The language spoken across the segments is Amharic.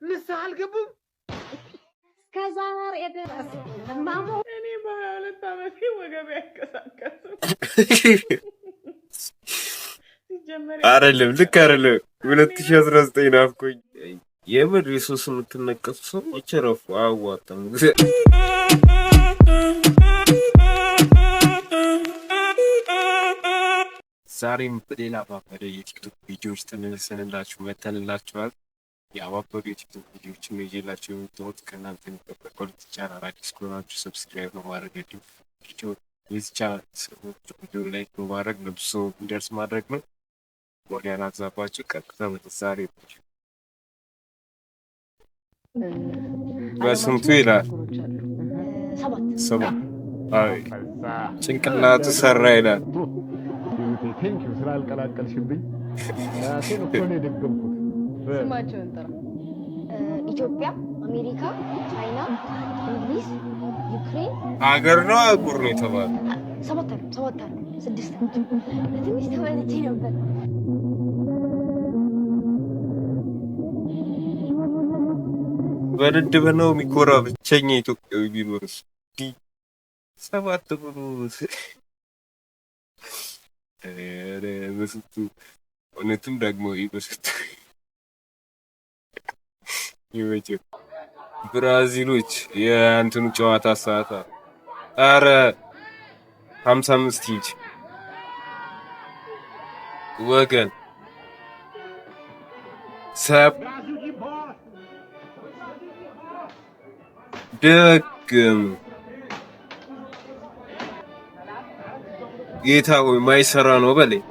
ንስሐ አልገቡም ከዛሬ ድረስ ማሙ እኔ በ22 ዓመቴ ወገቤ አይንቀሳቀስም። አይደለም ልክ አይደለም 2019 ናፍቆኝ የምር ኢየሱስ የምትነቀሱ ሰዎች ረፉ አዋጣም ዛሬም በሌላ ባበደ የቲክቶክ ቪዲዮዎች ተመልሰንላችሁ መተንላችኋል። ያባበዱ የቲክቶክ ቪዲዮዎችን ነው ይዤላችሁ የመጣሁት። ከእናንተ የሚጠበቀው ቻናል አዲስ ከሆናችሁ ሰብስክራይብ በማድረግ ቪዲዮ የዚህ ቻናል ቪዲዮ ላይክ በማድረግ ለብዙ ሰው እንዲደርስ ማድረግ ነው። ወዲያን አዛባችሁ ቀጥታ ወደ ዛሬ በስንቱ ይላል ሰባት አይ ጭንቅላቱ ሰራ ይላል። ቴንኪው ስላልቀላቀልሽብኝ ራሴን እኮ ነው የደገምኩት። ስማቸውን ጥራ። ኢትዮጵያ፣ አሜሪካ፣ ቻይና፣ እንግሊዝ፣ ዩክሬን አገር ነው አህጉር ነው የተባለ ሰባት ስድስት ትንሽ ተመልጬ ነበር። በድድብ ነው የሚኮራ ብቸኛ ኢትዮጵያዊ ቢኖርስ ሰባት ብሎ በስንቱ እውነትም ደግሞ በስንቱ ይወጪው ብራዚሎች የእንትኑ ጨዋታ ሰዓት አረ 55 ኢንች ወገን ሰብ ደግም ጌታ ሆይ ማይሰራ ነው በለኝ።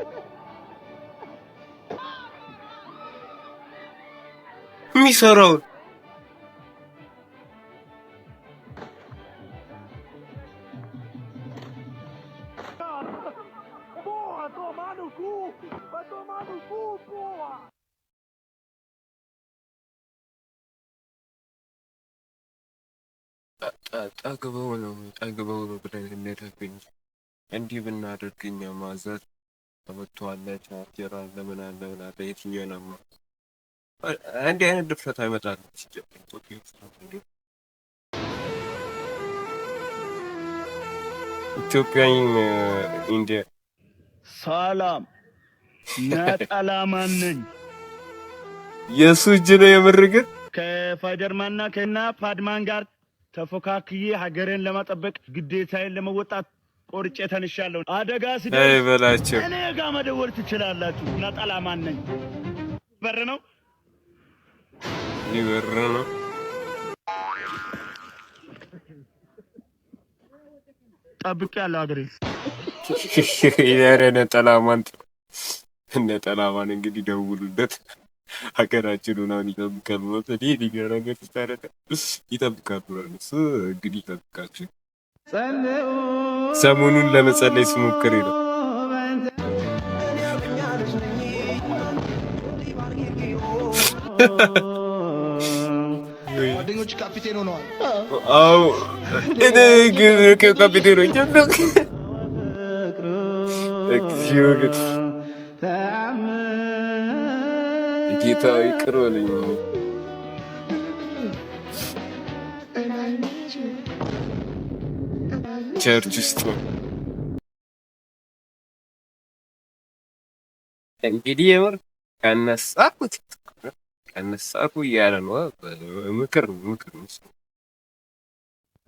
የሚሰራው ጠግበው ነው ብለን እንሄዳለን። እንዲህ ብናደርግኛ ማዘር ተመቷለች አጀራ ለምን አለ የትኛው ነው እንዲህ አይነት ድፍረት አይመጣም። ኢትዮጵያን ኢንዲያ ሰላም ነጠላ ማን ነኝ? የሱ እጅ ነው የምርግጥ ከፋይደርማንና ከና ፓድማን ጋር ተፎካክዬ ሀገሬን ለማጠበቅ ግዴታዬን ለመወጣት ቆርጬ ተነሻለሁ። አደጋ ሲደርስ እኔ ጋር መደወል ትችላላችሁ። ነጠላ ማን ነኝ? በር ነው ይበር ነው ጠብቄያለሁ። ሀገሬ ይሄ ነጠላ እንግዲህ ደውሉለት። ሀገራችን ሆናን ይጠብቃል ማለት ነው። ሊገረገጥ ይጠብቃሉ እሱ እንግዲህ ይጠብቃችሁ። ሰሞኑን ለመጸለይ ስሞክር ነው ጓደኞች ካፒቴን ሆነዋል። አዎ እኔ ግን ካፒቴን ሆኛለሁ። ጌታ ይቅር በለኝ። ቸርች ውስጥ እንግዲህ የምር ከነሳኩ እያለ ነው። ምክር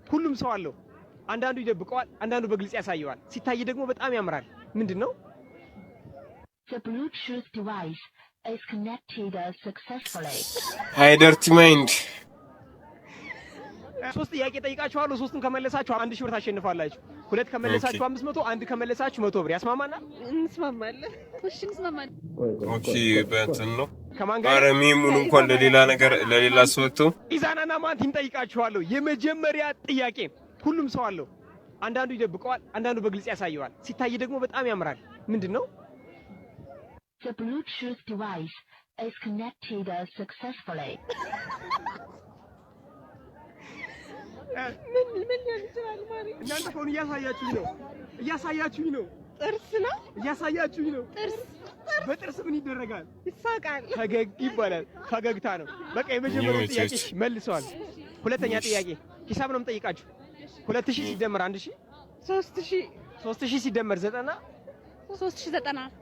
ሁሉም ሰው አለው። አንዳንዱ ይደብቀዋል፣ አንዳንዱ በግልጽ ያሳየዋል። ሲታይ ደግሞ በጣም ያምራል። ምንድነው? The Bluetooth device is connected successfully. ሃይ ደርቲ ማይንድ 3 ጥያቄ ጠይቃችኋለሁ። 3ቱን ከመለሳችሁ 1000 ብር ታሸንፋላችሁ። 2 ከመለሳችሁ 500፣ 1 ከመለሳችሁ 100 ብር። ያስማማናል? እንስማማለን። እሺ እንስማማለን። ኦኬ በእንትን ነው ከማን ጋር ሚሙን እንኳን ለሌላ ሰው ኢዛናና ማንቲን ጠይቃችኋለሁ። የመጀመሪያ ጥያቄ ሁሉም ሰው አለው። አንዳንዱ ይደብቀዋል፣ አንዳንዱ በግልጽ ያሳየዋል። ሲታይ ደግሞ በጣም ያምራል። ምንድነው? The Bluetooth device is connected successfully. ምን ያንችላል ማሪ? እናንተ ፎን እያሳያችሁኝ ነው። ጥርስ ነው እያሳያችሁኝ ነው። ጥርስ በጥርስ ምን ይደረጋል? ይሳቃል። ፈገግ ይባላል። ፈገግታ ነው። በቃ የመጀመሪያው ጥያቄ መልሰዋል። ሁለተኛ ጥያቄ ሂሳብ ነው የምጠይቃችሁ። 2000 ሲደመር 1000 3000 ሲደመር 90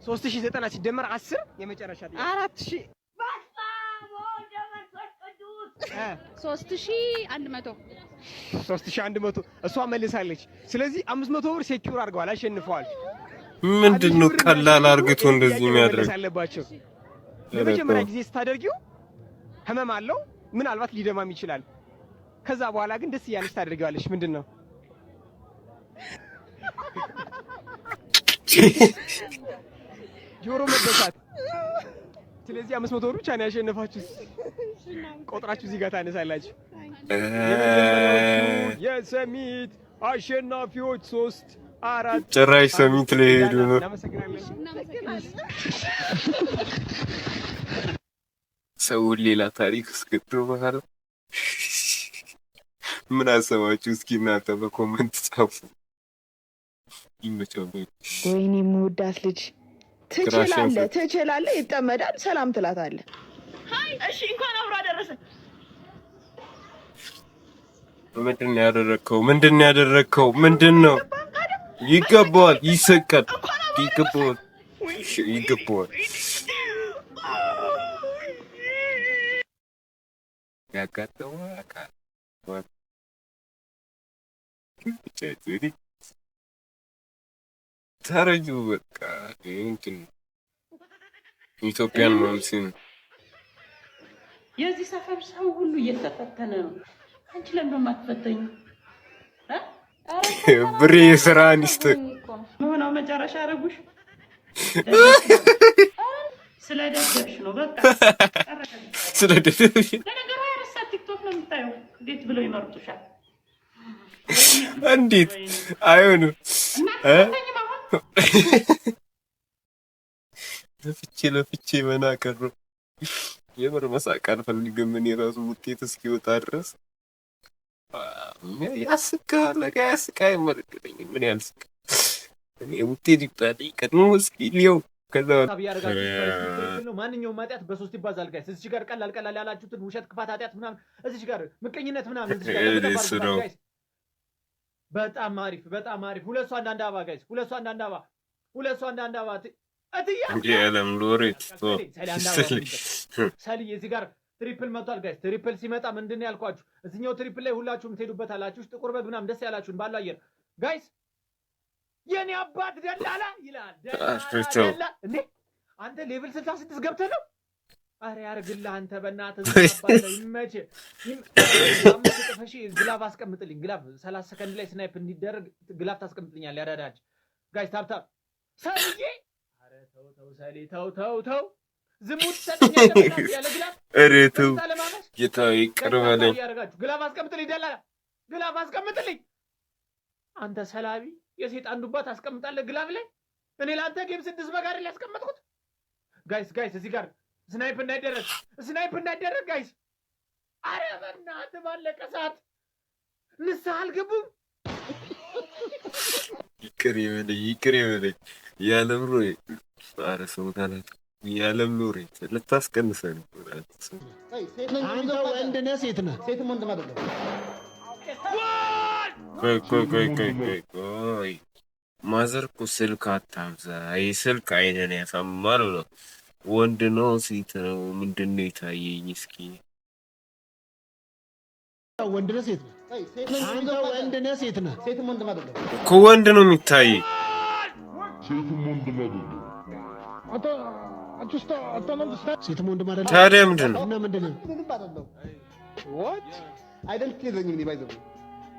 3090 ሲደመር 10 የመጨረሻ ጥያቄ 4000 3100 እሷ መልሳለች። ስለዚህ 500 ብር ሴኩር አድርገዋል፣ አሸንፈዋል። ምንድነው ቀላል አርግቶ እንደዚህ የሚያደርግ አለባቸው። ለመጀመሪያ ጊዜ ስታደርጊው ህመም አለው፣ ምናልባት ሊደማም ይችላል። ከዛ በኋላ ግን ደስ እያለሽ ታደርጊዋለሽ። ምንድነው? ጆሮ መበሳት። ስለዚህ 500 ብር ብቻ ነው ያሸነፋችሁት። ቆጥራችሁ እዚህ ጋር ታነሳላችሁ። የሰሚት አሸናፊዎች 3 4 ጭራሽ ሰሚት ላይ ሄዱ ነው። ሰው ሌላ ታሪክ ውስጥ ገብቶ በኋላ ምን አሰባችሁ? እስኪ እናንተ በኮመንት ጻፉ። ይመቻው። ወይኔ የምወዳት ልጅ ትችላለህ፣ ይጠመዳል፣ ሰላም ትላታለህ። እሺ እንኳን አብሮ አደረሰ። ምንድነው ያደረከው? ምንድነው? ይገባዋል፣ ይሰቀል፣ ይገባዋል። ያጋጠመው አካል ተረጁ በቃ እንትን ኢትዮጵያን ማምሲን የዚህ ሰፈር ሰው ሁሉ እየተፈተነ ነው። አንቺ ለምን ማትፈተኝ? ብሬ የሥራ አንስት ነው መጨረሻ አረጉሽ። ስለደደብሽ ነው በቃ ስለደደብሽ። ለነገሩ ያረሳ ቲክቶክ ነው የምታየው። እንዴት ብለው ይመርጡሻል? እንዴት አይሆንም? ለፍቼ መናከር ነው። የምር መሳቅ አልፈልግም። እኔ ራሱ ውጤት እስኪወጣ ድረስ ያስቃል። አይመለከተኝም። ምን ያልስቅ እኔ ውጤት ይውጣልኝ ቀድሞ እስኪ ሊው ከዛ ማንኛውም ኃጢአት በ3 ይባዛል። ጋይስ እዚህ ጋር ቀላል ያላችሁትን ውሸት፣ ክፋት፣ ኃጢአት ምናምን እዚህ ጋር ምቀኝነት ምናምን እዚህ ጋር ጋይስ በጣም አሪፍ። ሁለት ሰው አንዳንድ አበባ ጋይስ፣ ሁለት ሰው አንዳንድ አበባ እትያ የዓለም ሎሬት ሰልዬ እዚህ ጋር ትሪፕል መጥቷል ጋይስ። ትሪፕል ሲመጣ ምንድን ነው ያልኳችሁ? እዚህኛው ትሪፕል ላይ ሁላችሁም ትሄዱበት አላችሁ። ጥቁር በግ ምናምን ደስ ያላችሁን ባለው አየር ጋይስ። የኔ አባት ደላላ ይላል። ደላላ እንዴ አንተ ሌቭል 66 ገብተህ ነው? አረ ያርግልህ አንተ በእናትህ ዘባለ ይመች ግላፍ አስቀምጥልኝ። ግላፍ 30 ሰከንድ ላይ ስናይፕ እንዲደረግ ግላፍ ታስቀምጥልኛል። ያዳዳች ጋይስ ታብታብ ሰልዬ። አረ ተው ሰሊ ተው ዝሙት ተጠኛለህ ያለ ግላፍ። አረ ተው ጌታዬ ቅርበለኝ። ያረጋችሁ ግላፍ አስቀምጥልኝ። ደላላ ግላፍ አስቀምጥልኝ። አንተ ሰላቢ የሰይጣን ዱባ ታስቀምጣለህ ግላፍ ላይ። እኔ ላንተ ጌም 6 በጋር ላይ ያስቀመጥኩት ጋይስ እዚህ ጋር ስናይፕ እንዳይደረግ ጋይስ። አረ በእናትህ ባለቀ ሰዓት ንስሐ አልገቡም። ይቅር ይበለኝ የዓለም ሎሬ። አረ ሰው ታላት የዓለም ሎሬ ልታስቀንሰን ነው። አንተ ወንድ ነህ ሴት ነህ? ሴትም ወንድም አይደለም። ቆይ ማዘር እኮ ስልክ አታብዛ። ይሄ ስልክ አይነን ያሳማል ነው። ወንድ ነው ሴት ነው ምንድነው የታየኝ? እስኪ ወንድ ነህ ሴት ነህ? አንተ ወንድ ነህ ሴት ነህ? ሴትም ወንድም አይደለም እኮ ወንድ ነው የሚታየኝ። ሴትም ወንድም አይደለም። ታዲያ ምንድን ነው? እና ምንድን ነው? አይደንቲቲ ባይዘው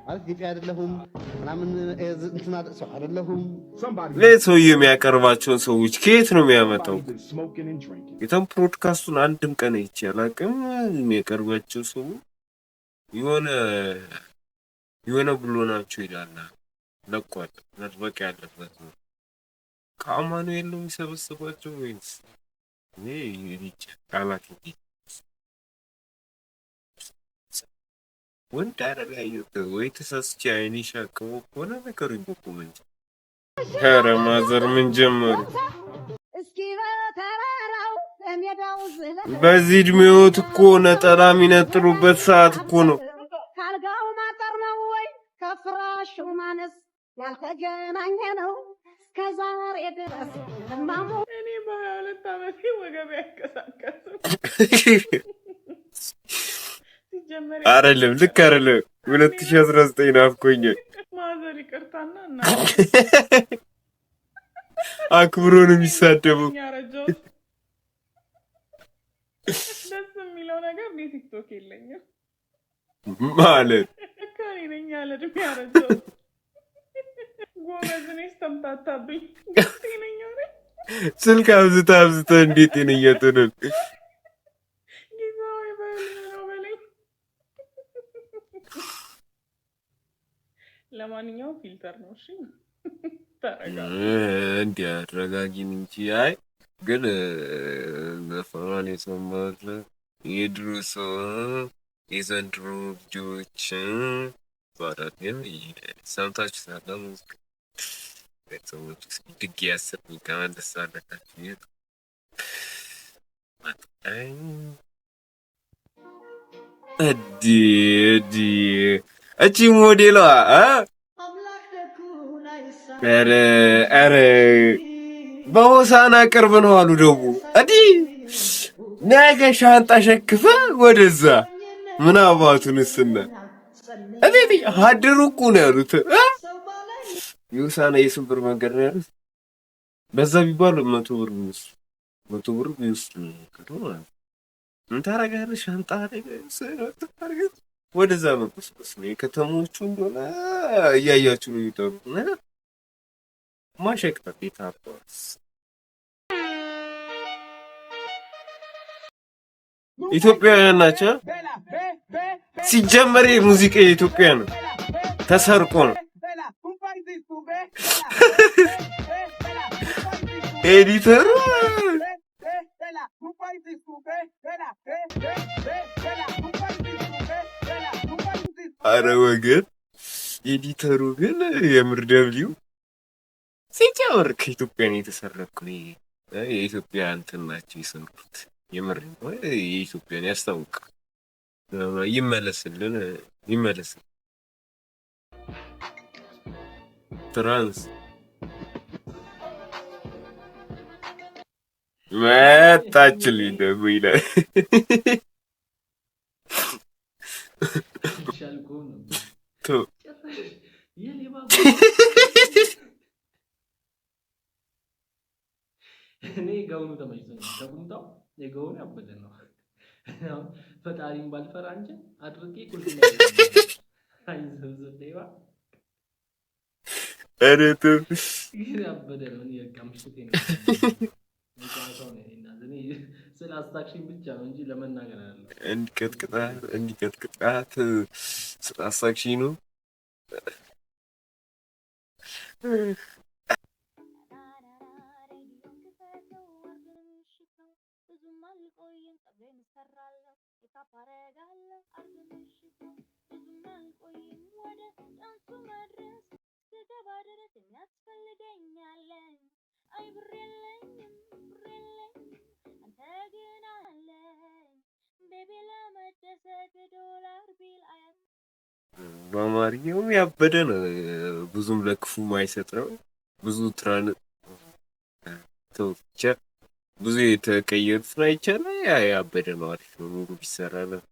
ማለት ኢትዮጵያ አይደለሁም ምናምን እንትና ሰው አይደለሁም። ለሰው የሚያቀርባቸውን ሰዎች ከየት ነው የሚያመጣው? የታም ፕሮድካስቱን አንድም ቀን አይቼ አላውቅም። የሚያቀርባቸው ሰው የሆነ ብሎ ናቸው ይላል። ለቋል መጥበቅ ያለበት ነው። ከአማኑኤል ነው የሚሰበስባቸው ወይስ እኔ ቃላት ወንድ አይደለም ወይ? ተሳስቼ አይኔ ሻቀው ሆነ ነገሩ ይቆም እንጂ። ኧረ ማዘር ምን ጀመሩ? በዚህ እድሜዎት እኮ ነጠላ የሚነጥሉበት ሰዓት እኮ ነው። ካልጋው ማጠር ነው ወይ ከፍራሹ ማነስ ያልተገናኘ ነው እስከዛሬ ድረስ ማሙ እኔ በ22 ዓመቴ ወገቤ አይንቀሳቀስም። አይደለም ልክ አይደለም 2019 ናፍቆኛል። ማዘር ይቅርታና እና አክብሮ ነው የሚሳደበው። ደስ የሚለው ነገር እኔ ቲክቶክ የለኝም ማለት ከኔ ነኝ ያለ እድሜ ያረጀው ጎበዝ ነኝ ተምታታብኝ ጤነኛ ነኝ ስልክ አብዝታ እንዴት ጤነኛ ትሆን? ጊዜው ይበል ነው በለኝ። ለማንኛውም ፊልተር ነው እሺ እንዲያረጋጊን እንጂ አይ ግን በፋን የሰማሁት የድሮ ሰው የዘንድሮ ልጆች ባዳግም ሰምታችሁ ሳለ ሙዚቃ ቤተሰቦች ድግ ያሰብኝ ከመለስ አለካችሁ የት እቺ ሞዴሏ ኧረ በሆሳና ቅርብ ነው አሉ ደግሞ ነገ ሻንጣ ሸክፈ ወደዛ ምን አባቱንስና ሀድሩ እኮ ነው ያሉት። የሆሳና የስንት ብር መንገድ ነው ያሉት? በዛ ቢባል 100 ብር ቢወስድ ምን ታረጋለህ? ሻንጣ ወደዛ መቆስቆስ ነው። የከተሞቹ እንደሆነ እያያችሁ ነው የሚጠሩ ማሸቅጠጥ የታባስ ኢትዮጵያውያን ናቸው። ሲጀመር ሙዚቃ የኢትዮጵያ ነው፣ ተሰርቆ ነው። ኤዲተሩ አረ ወገን ኤዲተሩ ግን የምር ደብሊው ሲጀመር ከኢትዮጵያ ነው የተሰረቀው። የኢትዮጵያ እንትን ናቸው የሰሩት። የምር የኢትዮጵያን ያስታውቃል። ይመለስልን ትራንስ መጣችልኝ ደግሞ ይላል። እኔ ገውኑ ተመችቶኛል። ከቁምጣው የገውኑ ያበደ ነው። ፈጣሪን ባልፈራ እንጂ አድርጌ ቁልፍ ነው አይዘብዘብ አረቱ ያበደ ነው። እኔ በቃ ምሽቴ ነው ስለ አስታክሽን ብቻ ነው እንጂ ለመናገር አይደለም። እንዲቀጥቅጣት ስለ አስታክሽን ነው። በአማርኛውም ያበደ ነው። ብዙም ለክፉ ማይሰጥ ነው። ብዙ ብዙ የተቀየሩትን አይቻልም። ያበደ ነው። አሪፍ ነው። ኑሮ ቢሰራ ነው።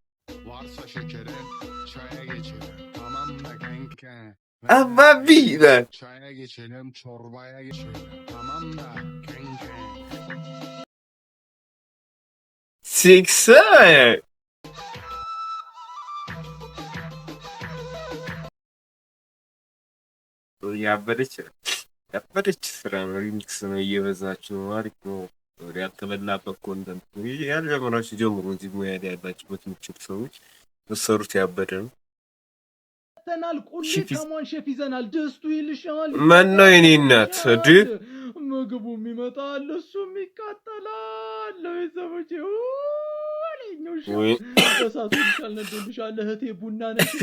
አባቢ çaya geçelim, çorbaya geçelim. Tamam da kanka. 6 ያበደች ስራ ነው። ሪሚክስ ነው፣ እየበዛች ነው። አሪፍ ነው። ያልተበላበት ኮንተንት ያልጀመራችሁ ጀምሮ እዚህ ሙያ ላይ ያላችሁበት የምትችሉ ሰዎች መሰሩት ያበደ ነው። ተናል ቁሌ ከማን ሼፍ ይዘናል። ደስቱ ይልሻል። ማን ነው የኔ እናት? ምግቡም ይመጣል፣ እሱም ይቃጠላል። ለቤተሰቦቼ ወለኛው ሻሳቱ ካልነደልሻል። እህቴ ቡና ነች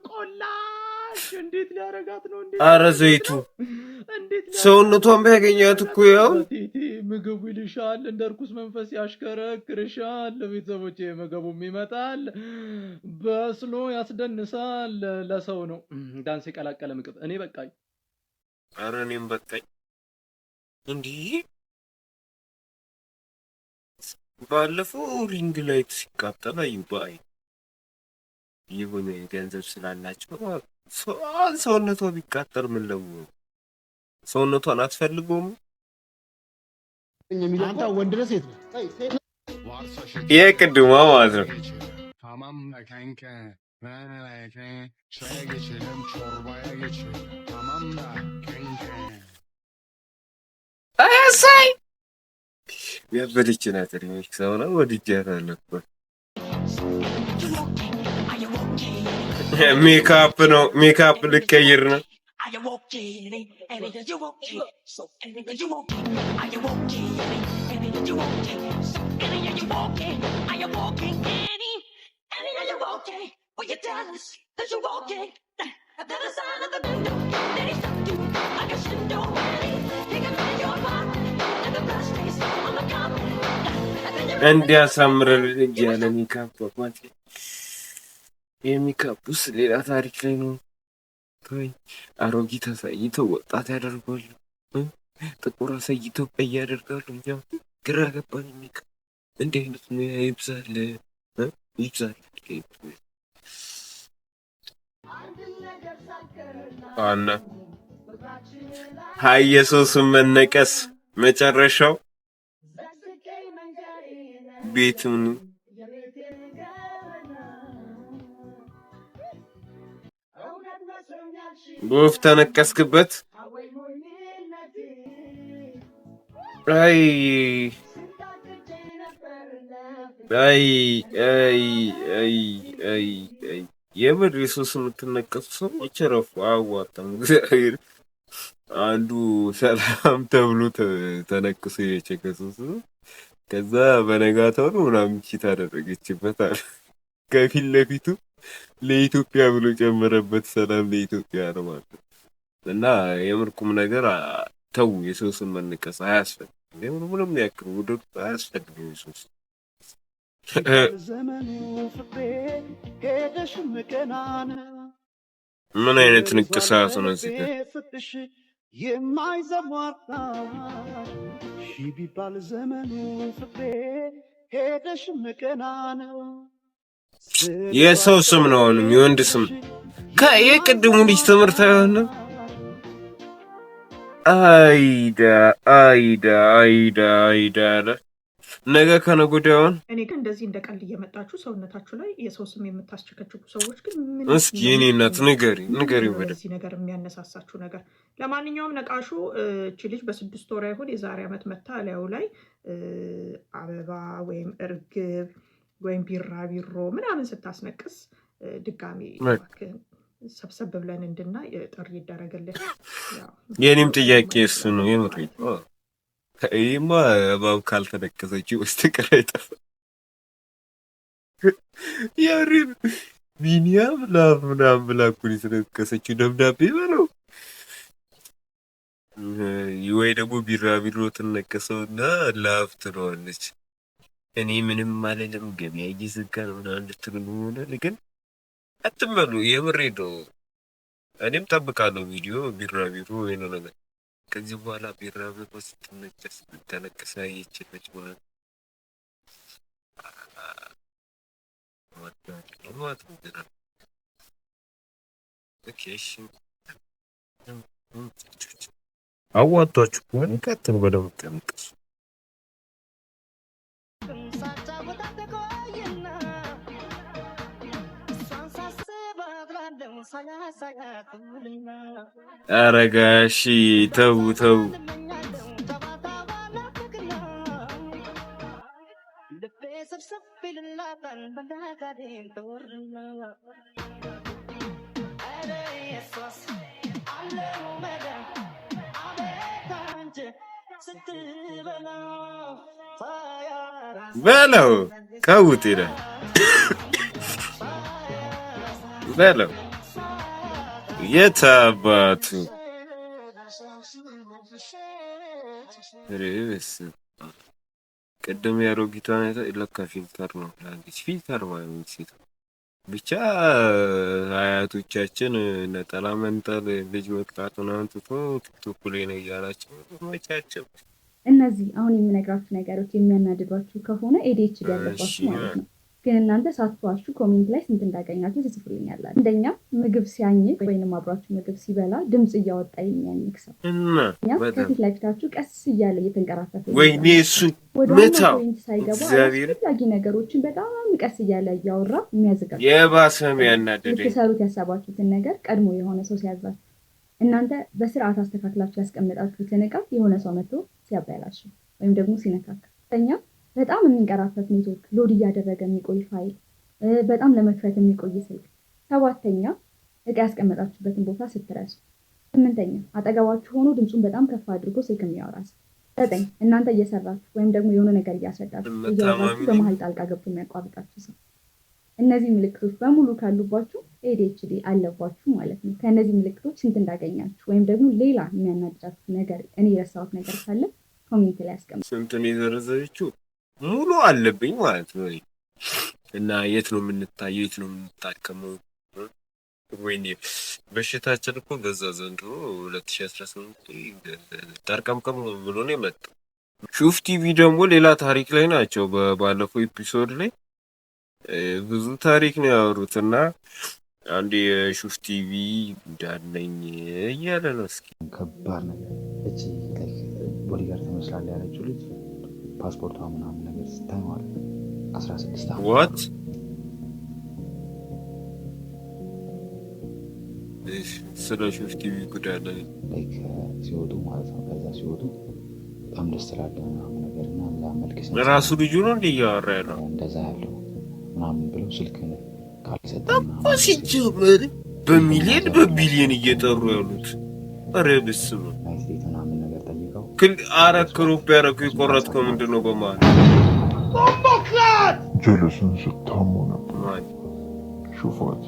ቆላሽ። እንዴት ሊያረጋት ነው? እንዴት አረ ዘይቱ ሰውነቷን ቢያገኛት እኮ ያው ምግቡ ይልሻል፣ እንደ ርኩስ መንፈስ ያሽከረክርሻል። ለቤተሰቦቼ ምግቡም ይመጣል፣ በስሎ ያስደንሳል። ለሰው ነው ዳንስ የቀላቀለ ምግብ። እኔ በቃኝ። ኧረ እኔም በቃኝ። እንዲህ ባለፈው ሪንግ ላይት ሲቃጠል አዩ በአይ የሆነ ገንዘብ ስላላቸው ሰውነቷ ቢቃጠል ምን ለው ሰውነቷን አትፈልገውም። አንተ ወንድ ነህ ሴት ነህ? የቅድሟ ማለት ነው። Tamam da kanka. Çaya geçelim, çorbaya geçelim. Tamam da kanka. አያሳይ ያበደች ናት። ሪሚክ ሰው ነው ወድጃታለሁ እኮ። ሜካፕ ነው ሜካፕ ልቀይር ነው። እንዲያሳምረን ያለ ሜካፕ ማለት የሚካፑስ ሌላ ታሪክ ላይ ነው። ቶይ አሮጊት አሳይተው ወጣት ያደርጋሉ፣ ጥቁር አሳይተው ቀይ ያደርጋሉ። እኛ ግራ ገባን። ሜካፕ እንዲህ አይነት ነው። ይብዛል ይብዛል። አና ሃይ ኢየሱስን መነቀስ መጨረሻው ቤቱን በወፍ ተነቀስክበት። አይ አይ አይ አይ አይ አይ የምር ኢየሱስ የምትነቀሱ ሰዎች ረፉ። አዋጣም እግዚአብሔር አንዱ ሰላም ተብሎ ተነቅሶ የቸከሱስ ከዛ በነጋታው ነው ምናምን ቺት አደረገችበት አለ። ከፊት ለፊቱ ለኢትዮጵያ ብሎ ጨመረበት። ሰላም ለኢትዮጵያ ነው ማለት ነው። እና የምርኩም ነገር ተው፣ ኢየሱስን መነቀስ አያስፈልግም። ምንም ያክል ወደ አያስፈልግም። ኢየሱስ ምን አይነት ንቅሳት ነው እዚህ ጋር? የማይዘሟርታ ሺ ቢባል ዘመኑ ፍቅሬ ሄደሽ ምቀና ነው። የሰው ስም ነው አሁንም የወንድ ስም። የቅድሙ ልጅ ትምህርት አይሆንም። አይዳ አይዳ አይዳ አይዳ አለ ነገ ከነገ ወዲያውን። እኔ ግን እንደዚህ እንደ ቀልድ እየመጣችሁ ሰውነታችሁ ላይ የሰው ስም የምታስቸከችኩ ሰዎች ግን እስኪ የኔ እናት ንገሪ በዚህ ነገር የሚያነሳሳችሁ ነገር። ለማንኛውም ነቃሹ እቺ ልጅ በ6 ወር ይሁን የዛሬ ዓመት መታ ላዩ ላይ አበባ ወይም እርግብ ወይም ቢራቢሮ ምናምን ስታስነቅስ ድጋሚ ሰብሰብ ብለን እንድናይ ጥሪ ይደረግልን። የኔም ጥያቄ እሱ ነው የምር። ይሄማ እባብ ካልተነቀሰችው በስተቀር አይጠፋም። ያሪን ቢኒያም ላፍ ምናምን ብላ እኮ ነው የተነቀሰችው። ደብዳቤ በለው ወይ ደግሞ ቢራቢሮ ትነቀሰውና ላፍ ትለዋለች። እኔ ምንም አልልም ገበያ እየዘጋ ነው ምናምን እንድትሉ ሆነ። ግን አትመሉ፣ የምሬ ነው። እኔም ጠብቃለሁ ቪዲዮ ቢራቢሮ ወይ ነው ነገር። ከዚህ በኋላ ቢራቢሮ ስትነቀስ ተነቀሰ ይችላል ማለት አዋጣችሁ ከሆነ ቀጥሉ በደምብ ተነቀሱ። ኧረ ጋሺ ተው ተው። በለው ቀውጥ ይላል በለው የታባቱ ርዕስ ቅድም ያሮጊቷን ለካ ፊልተር ነው ላንዲስ ፊልተር ማለት ሴት ብቻ አያቶቻችን ነጠላ መንጠል ልጅ መቅጣት ምናምን ትቶ ቲክቶክ ላይ ነው እያላቸው መቻቸው። እነዚህ አሁን የምነግራችሁ ነገሮች የሚያናድዷችሁ ከሆነ ኤዲኤችዲ ያለባችሁ ማለት ነው። ግን እናንተ ሳትዋሹ ኮሜንት ላይ ስንት እንዳገኛችሁ ትጽፉልኛላችሁ። አንደኛ ምግብ ሲያኝክ ወይንም አብራችሁ ምግብ ሲበላ ድምጽ እያወጣ የሚያኝክ ሰው እና ከፊት ለፊታችሁ ቀስ እያለ እየተንቀራፈፈ ወይኔ እሱ መታው አስፈላጊ ነገሮችን በጣም ቀስ እያለ እያወራ የሚያዘጋጅ የባሰም ያናደደኝ ልትሰሩት ያሰባችሁትን ነገር ቀድሞ የሆነ ሰው ሲያዛችሁ እናንተ በስርዓት አስተካክላችሁ ያስቀመጣችሁትን ዕቃ የሆነ ሰው መጥቶ ሲያበላሽ ወይም ደግሞ ሲነካካ በጣም የሚንቀራፈፍ ኔትወርክ ሎድ እያደረገ የሚቆይ ፋይል በጣም ለመክፈት የሚቆይ ስልክ 7ኛ ዕቃ ያስቀመጣችሁበትን ቦታ ስትረሱ 8ኛ አጠገባችሁ ሆኖ ድምፁን በጣም ከፍ አድርጎ ስልክ የሚያወራ ሰው 9 እናንተ እየሰራችሁ ወይም ደግሞ የሆነ ነገር እያስረዳችሁ እያወራችሁ በመሀል ጣልቃ ገብቶ የሚያቋርጣችሁ ሰው እነዚህ ምልክቶች በሙሉ ካሉባችሁ ኤዲኤችዲ አለባችሁ ማለት ነው። ከእነዚህ ምልክቶች ስንት እንዳገኛችሁ ወይም ደግሞ ሌላ የሚያናድዳችሁ ነገር እኔ የረሳሁት ነገር ካለ ኮሜንት ላይ አስቀምጡ። ስንቱን የዘረዘረችው ሙሉ አለብኝ ማለት ነው። እና የት ነው የምንታየው? የት ነው የምንታከመው? ወይኔ በሽታችን እኮ በዛ ዘንድሮ 2018 ተርቀምቀም ብሎ ነው የመጣው። ሹፍ ቲቪ ደግሞ ሌላ ታሪክ ላይ ናቸው። ባለፈው ኤፒሶድ ላይ ብዙ ታሪክ ነው ያወሩት እና አንድ የሹፍ ቲቪ እንዳለኝ እያለ ነው። እስኪ ከባድ ነገር እቺ ቦዲጋርድ ትመስላለች ያለችው ልጅ ፓስፖርቷ ምናምን ነገር ስታይ ማለት 16 ዓመት ዋት ስለ ሹፍ ቲቪ ጉዳይ ላይ ሲወጡ ማለት ነው። ከዛ ሲወጡ በጣም ደስ ስላለ ምናምን ነገር እና ለመልክስ ራሱ ልጁ ነው እንደ እያወራ ያለው እንደዛ ያለው ምናምን ብለው ስልክ ካልሰጠ ምናምን ሲጀመር በሚሊየን እየጠሩ ያሉት ኧረ በስመ አብ ናይት ዴት ምናምን ነገር ጠይቀው አራት ክሩፕ ያደረጉ የቆረጥከው ምንድን ነው? በመሀል ጀለስን ስታሙ ነበር ሹፋት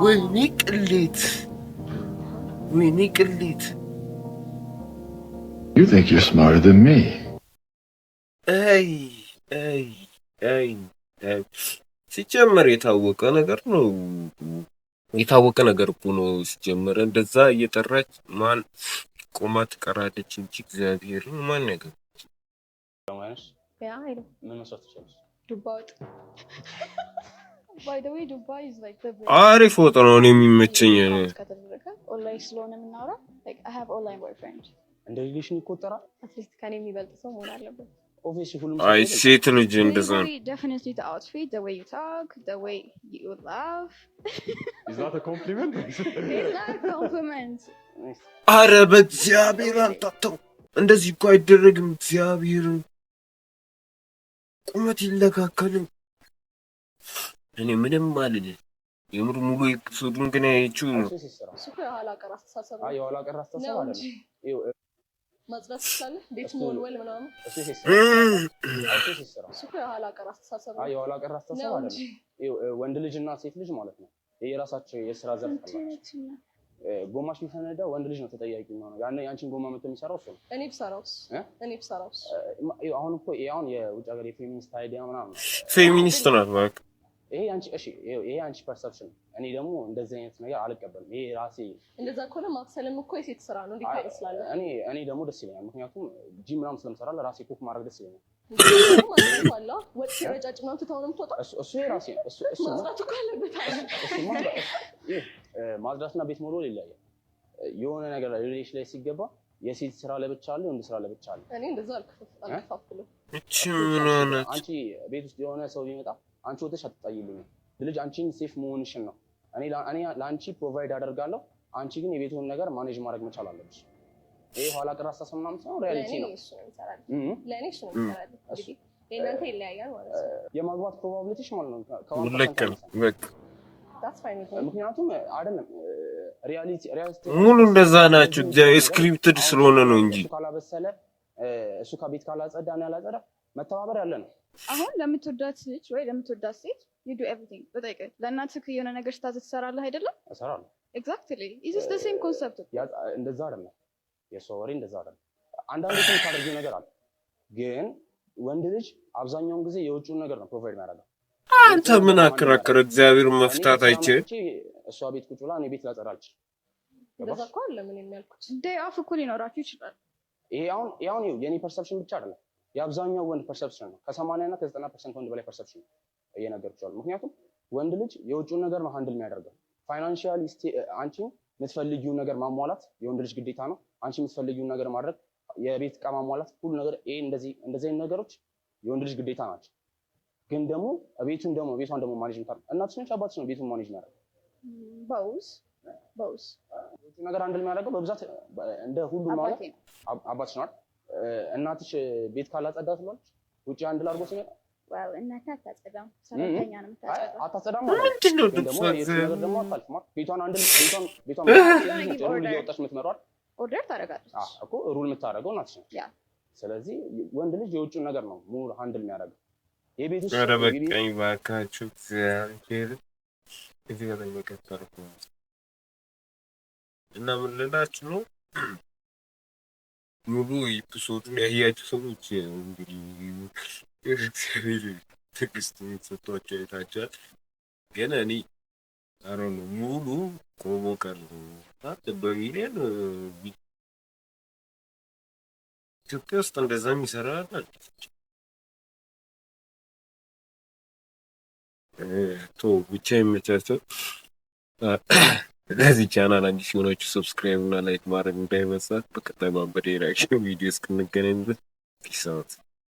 ወይኔ ቅሌት ወይኔ ቅሌት You think you're smarter than me? አይ ሲጀመር የታወቀ ነገር ነው። የታወቀ ነገር እኮ ነው። ሲጀመር እንደዛ እየጠራች ማን ቆማ ትቀራለች እንጂ እግዚአብሔርን ማን ነገር አሪፍ ወጥ ነው የሚመቸኝ። ኦንላይን ስለሆነ የምናወራው I have online boyfriend እንደ ሪሌሽን ይቆጠራል። አትሊስት ከኔ የሚበልጥ ሰው መሆን አለበት። አይ ሴት ልጅ እንደዛ ነው። Definitely the outfit, the way you talk, the way you laugh. Is that a compliment? It's not a compliment. አረ በእግዚአብሔር አንታተው እንደዚህ እኮ አይደረግም። እግዚአብሔር ቁመት ይለካከል። እኔ ምንም ማለት የምር ሙሉ ኤፒሶዱን ግን አይቼው ሱቅ የኋላ ቀር አስተሳሰብ ነው። የኋላ ቀር አስተሳሰብ አይደለም። ማጽዳት ይችላል ቤት ሞልወል ምናምን ሱቅ የኋላ ቀር አስተሳሰብ ነው። የኋላ ቀር አስተሳሰብ አይደለም። ወንድ ልጅና ሴት ልጅ ማለት ነው የራሳቸው የስራ ዘርፍ አላቸው። ጎማሽ የሚፈነዳው ወንድ ልጅ ነው ተጠያቂ ነው። ያንቺን ጎማ መጥቶ የሚሰራው እሱ ነው። እኔ ብሰራውስ አሁን እኮ አሁን የውጭ ሀገር የፌሚኒስት አይዲያ ምናምን ፌሚኒስት ናት ማለት ይሄ አንቺ ፐርሰፕሽን። እኔ ደግሞ እንደዚህ አይነት ነገር አልቀበልም። ይሄ ራሴ እንደዛ ከሆነ ማብሰልም እኮ የሴት ስራ ነው። እንዴት ታበስላለህ? እኔ ደግሞ ደስ ይለኛል፣ ምክንያቱም ጂም ምናምን ስለምሰራ ለራሴ ኩክ ማድረግ ደስ ይለኛል። ወጥ ሲረጫጭ ምናምን ትተው ነው የምትወጣው። እሱ የራሴ ማጽዳት እኮ አለበት። ማጽዳትና ቤት ሞልወል ይለያያል። የሆነ ነገር ሪሌሽን ላይ ሲገባ የሴት ስራ ለብቻ አለ፣ የወንድ ስራ ለብቻ አለ። እኔ እንደዛ አልከፋፍልም። አንቺ ቤት ውስጥ የሆነ ሰው ቢመጣ አንቺ ወጥተሽ አትጣይልኝም። ልጅ አንቺን ሴፍ መሆንሽን ነው። እኔ ለአንቺ ፕሮቫይድ አደርጋለሁ። አንቺ ግን የቤቱን ነገር ማኔጅ ማድረግ መቻል አለብሽ። ይሄ ኋላ ቀር አስተሳሰብ ምናምን ሳይሆን ሪያሊቲ ነው። ለእኔ እሱ ነው የሚሰራልኝ። እንግዲህ የእናንተ ይለያያል ማለት ነው። የማግባት ፕሮባቢሊቲሽ ማለት ነው ምክንያቱም አይደለም ሪያሊቲ ሙሉ እንደዛ ናቸው። ስክሪፕትድ ስለሆነ ነው እንጂ ካላበሰለ እሱ ከቤት ካላጸዳ ነው ያላጸዳ መተባበር ያለ ነው። አሁን ለምትወዳት ልጅ ወይ ለምትወዳት ሴት you do everything በጠይቀ ለእናትህ የሆነ ነገር ስታዘዝ ትሰራለህ አይደለም? እሰራለሁ። exactly is this the same concept? እንደዛ አይደለም። የሰው ወሬ እንደዛ አይደለም። አንዳንዶቹ የምታደርጊው ነገር አለ፣ ግን ወንድ ልጅ አብዛኛውን ጊዜ የውጭውን ነገር ነው ፕሮቫይድ የሚያደርገው። አንተ ምን አከራከረ? እግዚአብሔር መፍታት አይችል። እሷ ቤት ቁጭ ብላ እኔ ቤት ላጸዳ አልችልም። እንደዛ እኮ አለ። ምን የሚያልኩት ዴይ ኦፍ እኮ ሊኖራችሁ ይችላል። ይሄ አሁን የኔ ፐርሰፕሽን ብቻ አይደለም፣ የአብዛኛው ወንድ ፐርሰፕሽን ነው። ከ80 እና ከ90% ወንድ በላይ ፐርሰፕሽን ነው እየነገርኩሻለሁ። ምክንያቱም ወንድ ልጅ የውጭውን ነገር ነው ሃንድል የሚያደርገው። ፋይናንሻሊ አንቺ የምትፈልጊውን ነገር ማሟላት የወንድ ልጅ ግዴታ ነው። አንቺ የምትፈልጊውን ነገር ማድረግ፣ የቤት ዕቃ ማሟላት፣ ሁሉ ነገር ይሄ እንደዚህ ነገሮች የወንድ ልጅ ግዴታ ናቸው። ግን ደግሞ ቤቷን ደግሞ ማኔጅ ምታደርግ እናትሽ ነች አባትሽ ነው ቤቱን ማኔጅ የሚያደርገው። በውስ ነገር አንድል የሚያደርገው በብዛት እንደ ሁሉ ማለት አባትሽ ነው። እናትሽ ቤት ካላጸዳ ትሏለች ውጪ አንድል አድርጎ ሲመጣ እናት አታጸዳም፣ ሰራተኛ ነው የምታጸዳው። አታጸዳም ማለት ነው። ደግሞ ነገር ደግሞ አታልፍማ። ቤቷን ሩል እያወጣች የምትመራው ኦርደር ታደርጋለች እኮ ሩል የምታደርገው እናትሽ ነች። ስለዚህ ወንድ ልጅ የውጭውን ነገር ነው ሙሉ ሃንድል የሚያደርገው። የቤት ውስጥ ኧረ በቃኝ እባካችሁ እግዚአብሔር። እዚህ ጋር ተመከተርኩ እና ምን ልላችሁ ነው፣ ሙሉ ኤፒሶዱን ያያችሁ ሰዎች እንግዲህ እግዚአብሔር ትዕግስት ሰጥቷቸው አይታችኋል። ግን እኔ አሮን ሙሉ ቆሞ ቀር በሚሊዮን ኢትዮጵያ ውስጥ እንደዛ የሚሰራ አለ። ብቻ የሚመቻቸው ለዚህ ቻናል አዲስ የሆናችሁ ሰብስክራይብ እና ላይክ ማድረግ እንዳይረሳ። በቀጣይ በሌላ ቪዲዮ እስክንገናኝ ፒስ አውት።